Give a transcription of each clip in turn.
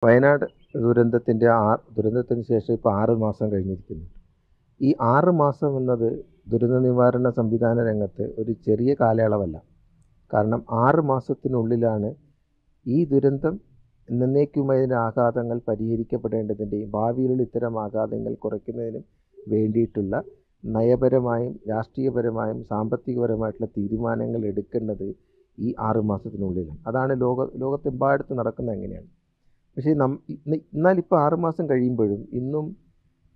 വയനാട് ദുരന്തത്തിന് ശേഷം ഇപ്പോൾ 6 മാസം കഴിഞ്ഞിരിക്കുന്നു. ഈ 6 മാസം എന്നത് ദുരന്ത നിവാരണ സംവിധാന രംഗത്ത് ഒരു ചെറിയ കാലയളവല്ല. കാരണം 6 മാസത്തിനുള്ളിലാണ് ഈ ദുരന്തം എന്നേക്കുമായി അതിൻ്റെ ആഘാതങ്ങൾ പരിഹരിക്കപ്പെടേണ്ടതിൻ്റെയും ഭാവിയിലുള്ള ഇത്തരം ആഘാതങ്ങൾ കുറയ്ക്കുന്നതിനും വേണ്ടിയിട്ടുള്ള നയപരമായും രാഷ്ട്രീയപരമായും സാമ്പത്തികപരമായിട്ടുള്ള തീരുമാനങ്ങൾ എടുക്കേണ്ടത് ഈ 6 മാസത്തിനുള്ളിലാണ്. അതാണ് ലോകത്തെമ്പാടത്ത് നടക്കുന്നത് അങ്ങനെയാണ്. പക്ഷേ എന്നാലിപ്പോൾ 6 മാസം കഴിയുമ്പോഴും ഇന്നും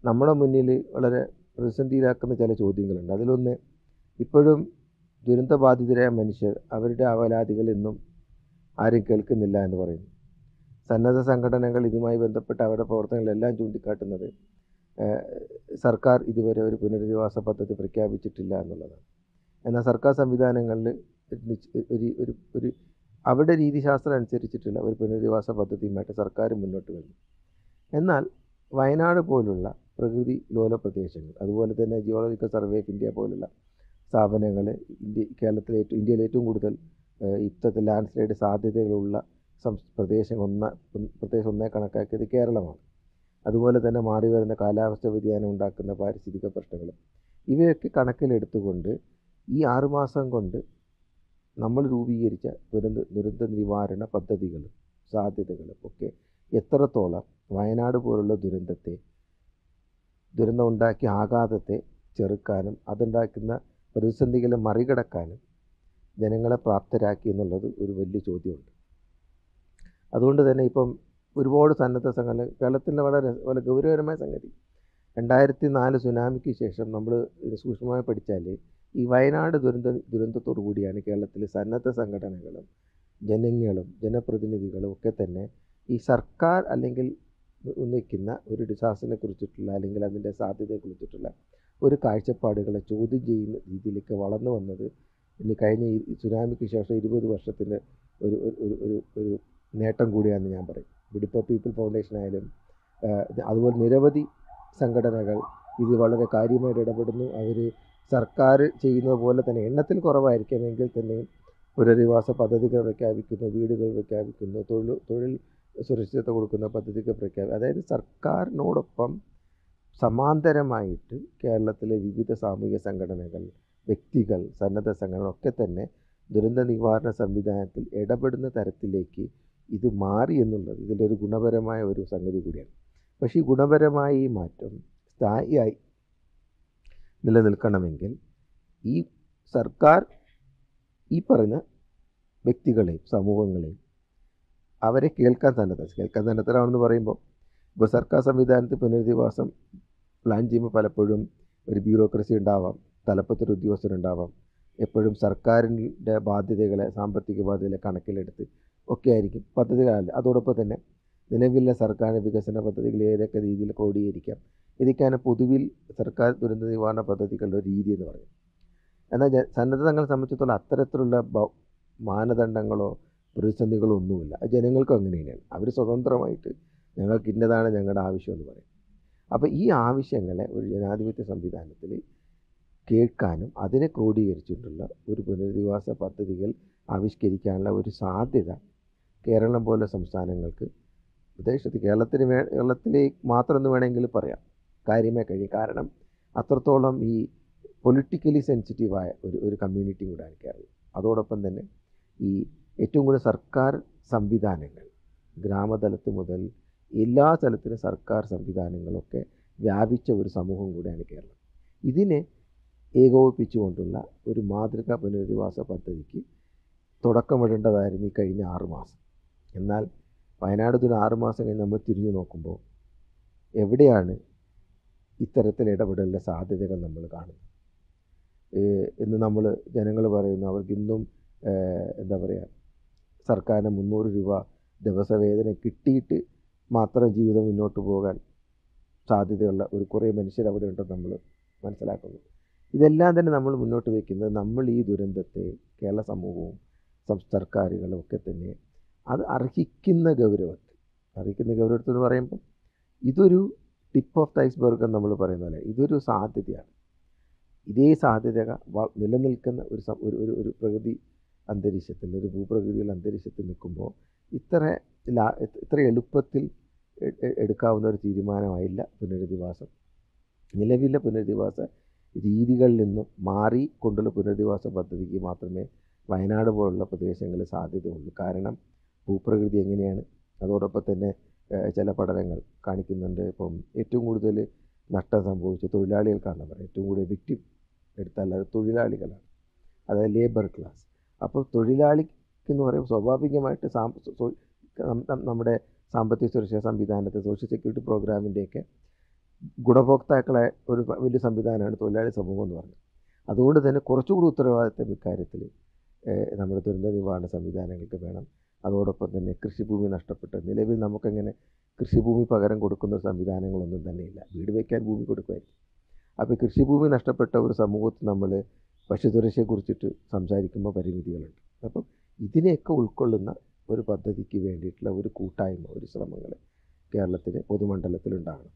നമ്മുടെ മുന്നിൽ വളരെ പ്രതിസന്ധിയിലാക്കുന്ന ചില ചോദ്യങ്ങളുണ്ട്. അതിലൊന്ന്, ഇപ്പോഴും ദുരന്തബാധിതരായ മനുഷ്യർ അവരുടെ അവലാദികൾ ഇന്നും ആരും കേൾക്കുന്നില്ല എന്ന് പറയുന്നു. സന്നദ്ധ സംഘടനകൾ ഇതുമായി ബന്ധപ്പെട്ട അവരുടെ പ്രവർത്തനങ്ങളെല്ലാം ചൂണ്ടിക്കാട്ടുന്നത് സർക്കാർ ഇതുവരെ ഒരു പുനരധിവാസ പദ്ധതി പ്രഖ്യാപിച്ചിട്ടില്ല എന്നുള്ളതാണ്. എന്നാൽ സർക്കാർ സംവിധാനങ്ങളിൽ ഒരു അവരുടെ രീതിശാസ്ത്രം അനുസരിച്ചിട്ടുള്ള ഒരു പുനരധിവാസ പദ്ധതിയുമായിട്ട് സർക്കാർ മുന്നോട്ട് വരുന്നു. എന്നാൽ വയനാട് പോലുള്ള പ്രകൃതി ലോല പ്രദേശങ്ങൾ, അതുപോലെ തന്നെ ജിയോളജിക്കൽ സർവേ ഓഫ് ഇന്ത്യ പോലുള്ള സ്ഥാപനങ്ങൾ ഇന്ത്യയിലെ ഏറ്റവും കൂടുതൽ ഇത്തരത്തിൽ ലാൻഡ് സ്ലൈഡ് സാധ്യതകളുള്ള പ്രദേശം ഒന്നേ കണക്കാക്കിയത് കേരളമാണ്. അതുപോലെ തന്നെ മാറി വരുന്ന കാലാവസ്ഥ വ്യതിയാനം ഉണ്ടാക്കുന്ന പാരിസ്ഥിതിക പ്രശ്നങ്ങളും ഇവയൊക്കെ കണക്കിലെടുത്തുകൊണ്ട് ഈ 6 മാസം കൊണ്ട് നമ്മൾ രൂപീകരിച്ച ദുരന്ത നിവാരണ പദ്ധതികളും സാധ്യതകളും ഒക്കെ എത്രത്തോളം വയനാട് പോലുള്ള ദുരന്തം ഉണ്ടാക്കിയ ആഘാതത്തെ ചെറുക്കാനും അതുണ്ടാക്കുന്ന പ്രതിസന്ധികളെ മറികടക്കാനും ജനങ്ങളെ പ്രാപ്തരാക്കി എന്നുള്ളത് ഒരു വലിയ ചോദ്യമുണ്ട്. അതുകൊണ്ട് തന്നെ ഇപ്പം ഒരുപാട് സന്നദ്ധ സംഘടന കേരളത്തിൻ്റെ വളരെ ഗൗരവകരമായ സംഗതി, 2004 സുനാമിക്ക് ശേഷം നമ്മൾ സൂക്ഷ്മമായി പഠിച്ചാൽ ഈ വയനാട് ദുരന്തത്തോടു കൂടിയാണ് കേരളത്തിലെ സന്നദ്ധ സംഘടനകളും ജനപ്രതിനിധികളും ഒക്കെ തന്നെ ഈ സർക്കാർ അല്ലെങ്കിൽ ഉന്നയിക്കുന്ന ഒരു ഡിസാസ്റ്ററിനെ കുറിച്ചിട്ടുള്ള അല്ലെങ്കിൽ അതിൻ്റെ സാധ്യതയെക്കുറിച്ചിട്ടുള്ള ഒരു കാഴ്ചപ്പാടുകളെ ചോദ്യം ചെയ്യുന്ന രീതിയിലേക്ക് വളർന്നു വന്നത്. ഇനി കഴിഞ്ഞ ഈ സുനാമിക്ക് ശേഷം 20 വർഷത്തിൻ്റെ ഒരു നേട്ടം കൂടിയാണെന്ന് ഞാൻ പറയും. ഇപ്പോൾ പീപ്പിൾ ഫൗണ്ടേഷൻ ആയാലും അതുപോലെ നിരവധി സംഘടനകൾ ഇത് വളരെ കാര്യമായിട്ട് ഇടപെടുന്നു. അവർ സർക്കാർ ചെയ്യുന്നത് പോലെ തന്നെ എണ്ണത്തിൽ കുറവായിരിക്കുമെങ്കിൽ തന്നെയും പുനരധിവാസ പദ്ധതികൾ പ്രഖ്യാപിക്കുന്നു, വീടുകൾ പ്രഖ്യാപിക്കുന്നു, തൊഴിൽ സുരക്ഷിതത്വം കൊടുക്കുന്ന പദ്ധതികൾ പ്രഖ്യാപിക്കും. അതായത് സർക്കാരിനോടൊപ്പം സമാന്തരമായിട്ട് കേരളത്തിലെ വിവിധ സാമൂഹിക സംഘടനകൾ, വ്യക്തികൾ, സന്നദ്ധ സംഘടന ഒക്കെ തന്നെ ദുരന്ത നിവാരണ സംവിധാനത്തിൽ ഇടപെടുന്ന തരത്തിലേക്ക് ഇത് മാറി എന്നുള്ളത് ഇതിൻ്റെ ഒരു ഗുണപരമായ ഒരു സംഗതി കൂടിയാണ്. പക്ഷേ ഈ ഗുണപരമായ ഈ മാറ്റം സ്ഥായിയായി നിലനിൽക്കണമെങ്കിൽ ഈ സർക്കാർ ഈ പറഞ്ഞ വ്യക്തികളെയും സമൂഹങ്ങളെയും അവരെ കേൾക്കാൻ സന്നദ്ധരാണെന്ന് പറയുമ്പോൾ, ഇപ്പോൾ സർക്കാർ സംവിധാനത്തിൽ പുനരധിവാസം പ്ലാൻ ചെയ്യുമ്പോൾ പലപ്പോഴും ഒരു ബ്യൂറോക്രസി ഉണ്ടാവാം, തലപ്പത്തൊരു ഉദ്യോഗസ്ഥരുണ്ടാവാം, എപ്പോഴും സർക്കാരിൻ്റെ ബാധ്യതകളെ, സാമ്പത്തിക ബാധ്യതകളെ കണക്കിലെടുത്ത് ഒക്കെ ആയിരിക്കും പദ്ധതികളല്ല. അതോടൊപ്പം തന്നെ നിലവിലെ സർക്കാർ വികസന പദ്ധതികൾ ഏതൊക്കെ രീതിയിൽ ക്രോഡീകരിക്കാം, ഇതൊക്കെയാണ് പൊതുവിൽ സർക്കാർ ദുരന്ത നിവാരണ പദ്ധതികളുടെ രീതി എന്ന് പറയും. എന്നാൽ സന്നദ്ധ സംഘടനയെ സംബന്ധിച്ചിടത്തോളം അത്തരത്തിലുള്ള മാനദണ്ഡങ്ങളോ പ്രതിസന്ധികളോ ഒന്നുമില്ല. ജനങ്ങൾക്കും അങ്ങനെ തന്നെയാണ്. അവർ സ്വതന്ത്രമായിട്ട് ഞങ്ങൾക്ക് ഇന്നതാണ് ഞങ്ങളുടെ ആവശ്യം എന്ന് പറയും. അപ്പോൾ ഈ ആവശ്യങ്ങളെ ഒരു ജനാധിപത്യ സംവിധാനത്തിൽ കേൾക്കാനും അതിനെ ക്രോഡീകരിച്ചിട്ടുള്ള ഒരു പുനരധിവാസ പദ്ധതികൾ ആവിഷ്കരിക്കാനുള്ള ഒരു സാധ്യത കേരളം പോലെ സംസ്ഥാനങ്ങൾക്ക്, പ്രദേശത്ത് കേരളത്തിലേക്ക് മാത്രം എന്ന് വേണമെങ്കിൽ പറയാം, കാര്യമായി കഴിയും. കാരണം അത്രത്തോളം ഈ പൊളിറ്റിക്കലി സെൻസിറ്റീവായ ഒരു കമ്മ്യൂണിറ്റി കൂടെയാണ് കേരളം. അതോടൊപ്പം തന്നെ ഈ ഏറ്റവും കൂടുതൽ സർക്കാർ സംവിധാനങ്ങൾ ഗ്രാമതലത്തിൽ മുതൽ എല്ലാ തലത്തിലും സർക്കാർ സംവിധാനങ്ങളൊക്കെ വ്യാപിച്ച ഒരു സമൂഹം കൂടെയാണ് കേരളം. ഇതിനെ ഏകോപിപ്പിച്ചുകൊണ്ടുള്ള ഒരു മാതൃകാ പുനരധിവാസ പദ്ധതിക്ക് തുടക്കമിടേണ്ടതായിരുന്നു ഈ കഴിഞ്ഞ 6 മാസം. എന്നാൽ വയനാട് 6 മാസം കഴിഞ്ഞ് നമ്മൾ തിരിഞ്ഞു നോക്കുമ്പോൾ എവിടെയാണ് ഇത്തരത്തിൽ ഇടപെടലിൻ്റെ സാധ്യതകൾ നമ്മൾ കാണുന്നത് എന്ന് നമ്മൾ ജനങ്ങൾ പറയുന്നു. അവർക്കിന്നും എന്താ പറയുക, സർക്കാരിന് 300 രൂപ ദിവസവേതനം കിട്ടിയിട്ട് മാത്രം ജീവിതം മുന്നോട്ട് പോകാൻ സാധ്യതയുള്ള കുറേ മനുഷ്യരവിടെ ഉണ്ടെന്ന് നമ്മൾ മനസ്സിലാക്കുന്നു. ഇതെല്ലാം തന്നെ നമ്മൾ മുന്നോട്ട് വയ്ക്കുന്നത് നമ്മൾ ഈ ദുരന്തത്തെ കേരള സമൂഹവും സർക്കാരുകളും ഒക്കെ തന്നെ അത് അർഹിക്കുന്ന ഗൗരവത്തിൽ എന്ന് പറയുമ്പോൾ ഇതൊരു ടിപ്പ് ഓഫ് ദ ഐസ്ബർഗ് എന്ന് നമ്മൾ പറയുന്ന പോലെ ഇതൊരു സാധ്യതയാണ്. ഇതേ സാധ്യത നിലനിൽക്കുന്ന ഒരു പ്രകൃതി അന്തരീക്ഷത്തിൽ, ഒരു ഭൂപ്രകൃതിയുള്ള അന്തരീക്ഷത്തിൽ നിൽക്കുമ്പോൾ ഇത്ര ഇത്ര എളുപ്പത്തിൽ എടുക്കാവുന്ന ഒരു തീരുമാനമായില്ല പുനരധിവാസം. നിലവിലെ പുനരധിവാസ രീതികളിൽ നിന്നും മാറിക്കൊണ്ടുള്ള പുനരധിവാസ പദ്ധതിക്ക് മാത്രമേ വയനാട് പോലുള്ള പ്രദേശങ്ങളിൽ സാധ്യതയുള്ളൂ. കാരണം ഭൂപ്രകൃതി എങ്ങനെയാണ്, അതോടൊപ്പം തന്നെ ചില പഠനങ്ങൾ കാണിക്കുന്നുണ്ട്. ഇപ്പം ഏറ്റവും കൂടുതൽ നഷ്ടം സംഭവിച്ച തൊഴിലാളികൾക്കാണെന്ന് പറയാം. ഏറ്റവും കൂടുതൽ വിക്ടിം എടുത്താൽ അത് തൊഴിലാളികളാണ്, അതായത് ലേബർ ക്ലാസ്. അപ്പോൾ തൊഴിലാളിക്കെന്ന് പറയുമ്പോൾ സ്വാഭാവികമായിട്ട് നമ്മുടെ സാമ്പത്തിക സുരക്ഷാ സംവിധാനത്തെ, സോഷ്യൽ സെക്യൂരിറ്റി പ്രോഗ്രാമിൻ്റെയൊക്കെ ഗുണഭോക്താക്കളെ ഒരു വലിയ സംവിധാനമാണ് തൊഴിലാളി സമൂഹം എന്ന് പറഞ്ഞത്. അതുകൊണ്ട് തന്നെ കുറച്ചുകൂടി ഉത്തരവാദിത്തം ഇക്കാര്യത്തിൽ നമ്മുടെ ദുരന്ത നിവാരണ സംവിധാനങ്ങൾക്ക് വേണം. അതോടൊപ്പം തന്നെ കൃഷിഭൂമി നഷ്ടപ്പെട്ട, നിലവിൽ നമുക്കങ്ങനെ കൃഷിഭൂമി പകരം കൊടുക്കുന്ന സംവിധാനങ്ങളൊന്നും തന്നെയില്ല. വീട് വയ്ക്കാൻ ഭൂമി കൊടുക്കുമായിരിക്കും. അപ്പോൾ കൃഷിഭൂമി നഷ്ടപ്പെട്ട ഒരു സമൂഹത്തിൽ നമ്മൾ ഭക്ഷ്യസുരക്ഷയെക്കുറിച്ചിട്ട് സംസാരിക്കുമ്പോൾ പരിമിതികളുണ്ട്. അപ്പം ഇതിനെയൊക്കെ ഉൾക്കൊള്ളുന്ന ഒരു പദ്ധതിക്ക് വേണ്ടിയിട്ടുള്ള ഒരു കൂട്ടായ്മ, ഒരു ശ്രമങ്ങൾ കേരളത്തിന് പൊതുമണ്ഡലത്തിലുണ്ടാകണം.